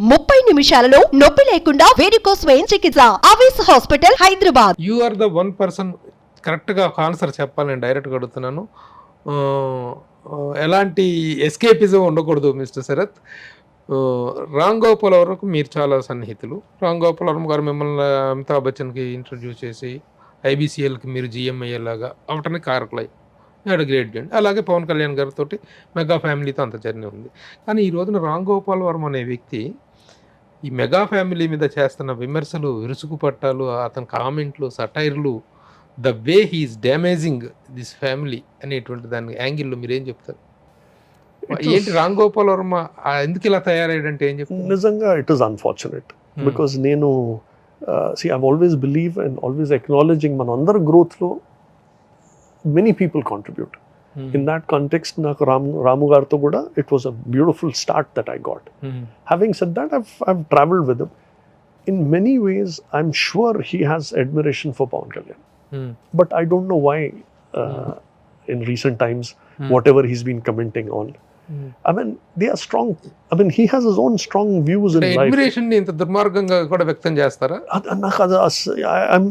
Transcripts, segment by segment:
30 నిమిషాలలో నొప్పి లేకుండా వేడికోస్ వెయిన్ చికిత్స. ఆవేశ hospital, Hyderabad. You are the one person కరెక్ట్గా ఒక ఆన్సర్ చెప్పాలి, నేను డైరెక్ట్గా అడుగుతున్నాను. ఎలాంటి ఎస్కేపిజం ఉండకూడదు మిస్టర్ శరత్. రామ్ గోపాల్ వరకు మీరు చాలా సన్నిహితులు. రామ్ గోపాల్ వర్మ గారు మిమ్మల్ని అమితాబ్ బచ్చన్కి ఇంట్రడ్యూస్ చేసి ఐబీసీఎల్కి మీరు జిఎంఐఏ లాగా అవటానికి కారకులై గ్రేట్ జర్నీ. అలాగే పవన్ కళ్యాణ్ గారితో మెగా ఫ్యామిలీతో అంత జర్నీ ఉంది. కానీ ఈ రోజున రామ్ గోపాల్ వర్మ అనే వ్యక్తి ఈ మెగా ఫ్యామిలీ మీద చేస్తున్న విమర్శలు, విరుసుకు పట్టాలు, అతని కామెంట్లు, సటైర్లు, the way he's damaging this family అనేటువంటి దాని యాంగిల్లో మీరేం చెప్తారు? ఏంటి రామ్ గోపాల్ వర్మ ఎందుకు ఇలా తయారయ్యాడంటే ఏం చెప్తారు? నిజంగా ఇట్ ఈస్ అన్ఫార్చునేట్ బికాస్ నేను I always believe and always acknowledging మన అందరి గ్రోత్లో many people contribute. In that context నాకు రాము గారితో కూడా it was a beautiful start that I got. Having said that I've traveled with him. In many ways, I'm sure he has admiration for Pawan Kalyan. But I don't know why in recent times, whatever he's been commenting on. I mean, they are strong. I mean, he has his own strong views in life. Admiration ఇంత దుర్మార్గంగా కూడా వ్యక్తం చేస్తారా?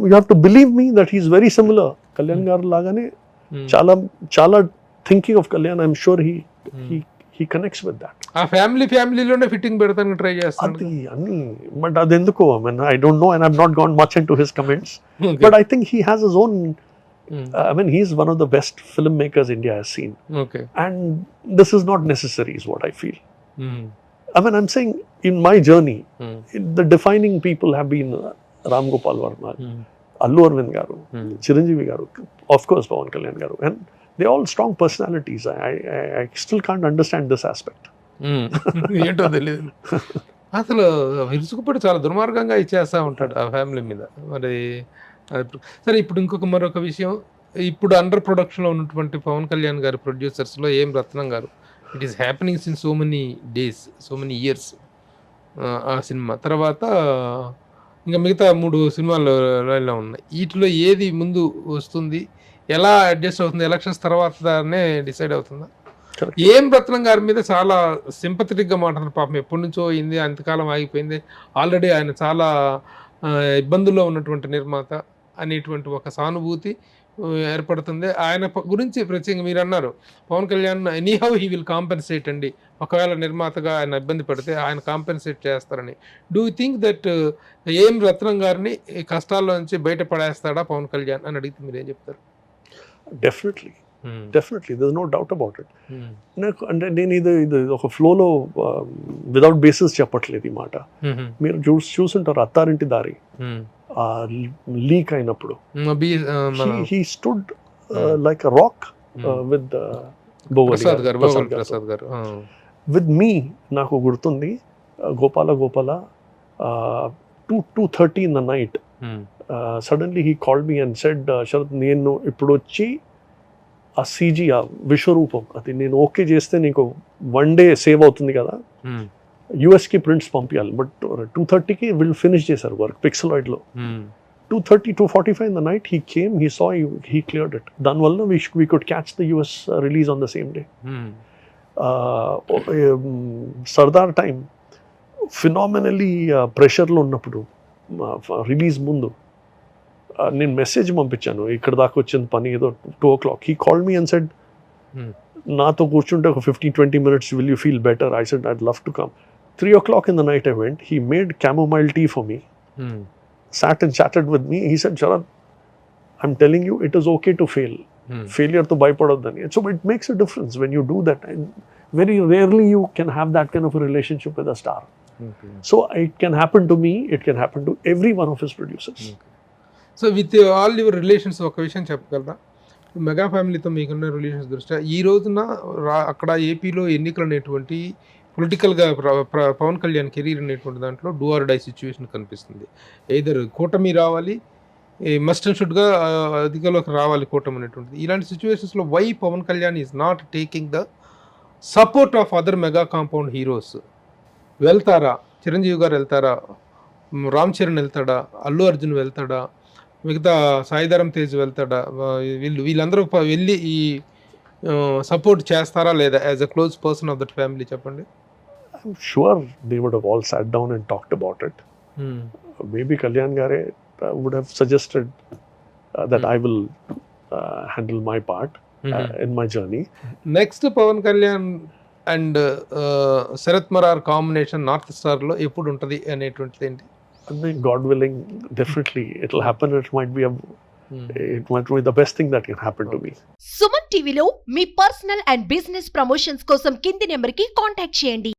You have to believe me that he's very similar. Kalyan garu lagane చాలా thinking of Kalyan. I'm sure he connects with that. ఆ ఫ్యామిలీలోనే fitting పెడతానికి try చేస్తాను అది అన్ని. బట్ అది ఎందుకు, I mean, I don't know and I've not gone much into his comments. But I think he has his own I mean, he's one of the best filmmakers India has seen. Okay. And this is not necessary is what I feel. I mean, I'm saying in my journey, the defining people have been Ram Gopal Varma, Allu Arvind garu, Chiranjeevi garu, of course Pawan Kalyan garu, and they're all strong personalities. I still can't understand this aspect. ఏంటో తెలియదు. అసలు విరుచుకుపడి చాలా దుర్మార్గంగా ఇచ్చేస్తూ ఉంటాడు ఆ family మీద. మరి సరే, ఇప్పుడు మరొక విషయం, ఇప్పుడు అండర్ ప్రొడక్షన్లో ఉన్నటువంటి పవన్ కళ్యాణ్ గారి ప్రొడ్యూసర్స్లో ఏం రత్నం గారు, it is happening sin so many days, so many years ఆ సినిమా తర్వాత ఇంకా మిగతా 3 సినిమాలు లైన్లో ఉన్నాయి. వీటిలో ఏది ముందు వస్తుంది, ఎలా అడ్జస్ట్ అవుతుంది, ఎలక్షన్స్ తర్వాతనే డిసైడ్ అవుతుందా? ఏం రత్నం గారి మీద చాలా సింపథెటిక్గా మాట్లాడుతున్నారు. పాపం ఎప్పటి నుంచో అయింది, అంతకాలం ఆగిపోయింది, ఆల్రెడీ ఆయన చాలా ఇబ్బందుల్లో ఉన్నటువంటి నిర్మాత అనేటువంటి ఒక సానుభూతి ఏర్పడుతుంది. ఆయన గురించి ప్రత్యేకంగా మీరు అన్నారు, Pawan Kalyan anyhow he will compensate అండి, ఒకవేళ నిర్మాతగా ఆయన ఇబ్బంది పడితే ఆయన కాంపెన్సేట్ చేస్తారని. డూ యూ థింక్ దట్ ఏం రత్నం గారిని కష్టాల్లో నుంచి బయటపడేస్తాడా పవన్ కళ్యాణ్ అని అడిగితే మీరేం చెప్తారు? Definitely, there's no doubt about it. నాకు అంటే నేను ఇది ఒక ఫ్లోలో వితౌట్ బేసిస్ చెప్పట్లేదు ఈ మాట. మీరు చూసుంటారు అత్తారింటి దారి లీక్ అయినప్పుడు he stood like a rock with Prasad గారు with me. నాకు గుర్తుంది Gopala 2:30 in the night suddenly he called me and said, Sarath నేను ఇప్పుడు వచ్చి ఆ సీజీ ఆ విశ్వరూపం అది నేను ఓకే చేస్తే నీకు 1 day సేవ్ అవుతుంది కదా, యుఎస్కి ప్రింట్స్ పంపించాలి, బట్ 2:30కి వీళ్ళు ఫినిష్ చేశారు work పిక్సెలాయిడ్లో. 2:45 in the night he came, he saw, he cleared it. దానివల్ల we could catch the US release on the same day. Sardar time phenomenally ప్రెషర్లో ఉన్నప్పుడు రిలీజ్ ముందు నేను మెసేజ్ పంపించాను, ఇక్కడ దాకా వచ్చిన పని ఏదో 2 o'clock. He called me and said, నాతో కూర్చుంటే ఒక 15-20 minutes, will you feel better? I said, I'd love to come. 3 o'clock in the night I went. He made chamomile tea for me, sat and chatted with me. He said, Sharat, I'm telling you, it is okay to fail. Failure to bypass. So it makes a difference when you do that, and very rarely you can have that kind of a relationship with a star. So it can happen to me, it can happen to every one of his producers. So with all your relations ఒక విషయం చెప్పగలరా? Mega ఫ్యామిలీతో మీకున్న relations దృష్ట్యా ఈ రోజున అక్కడ ఏపీలో ఎన్నికలు అనేటువంటి పొలిటికల్గా పవన్ కళ్యాణ్ కెరీర్ అనేటువంటి దాంట్లో డూ ఆర్ డై సిచ్యువేషన్ కనిపిస్తుంది. ఎయిదర్ కూటమి రావాలి, మస్ట్ అండ్ షుడ్గా అధికంలోకి రావాలి కూటమి అనేటువంటిది. ఇలాంటి సిచ్యువేషన్స్లో why Pawan Kalyan is not taking the support of other mega compound heroes? వెళ్తారా? చిరంజీవి గారు వెళ్తారా? రామ్ చరణ్ వెళ్తాడా? అల్లు అర్జున్ వెళ్తాడా? మిగతా సాయిధరం తేజ్ వెళ్తాడా? వీళ్ళందరూ వెళ్ళి ఈ సపోర్ట్ చేస్తారా లేదా as a close person of that family? చెప్పండి. I'm sure they would have all sat down and talked about it. Maybe Kalyan Gare would have suggested that I will handle my part in my journey. Next Pawan Kalyan and Sharath Marar combination North Star లో ఎప్పుడు ఉంటది అనేటువంటిది ఏంటి? I think God willing, definitely it'll happen. It might be the best thing that can happen to me. Suman టీవీలో మీ personal and business promotions కోసం కింది number కి contact చేయండి.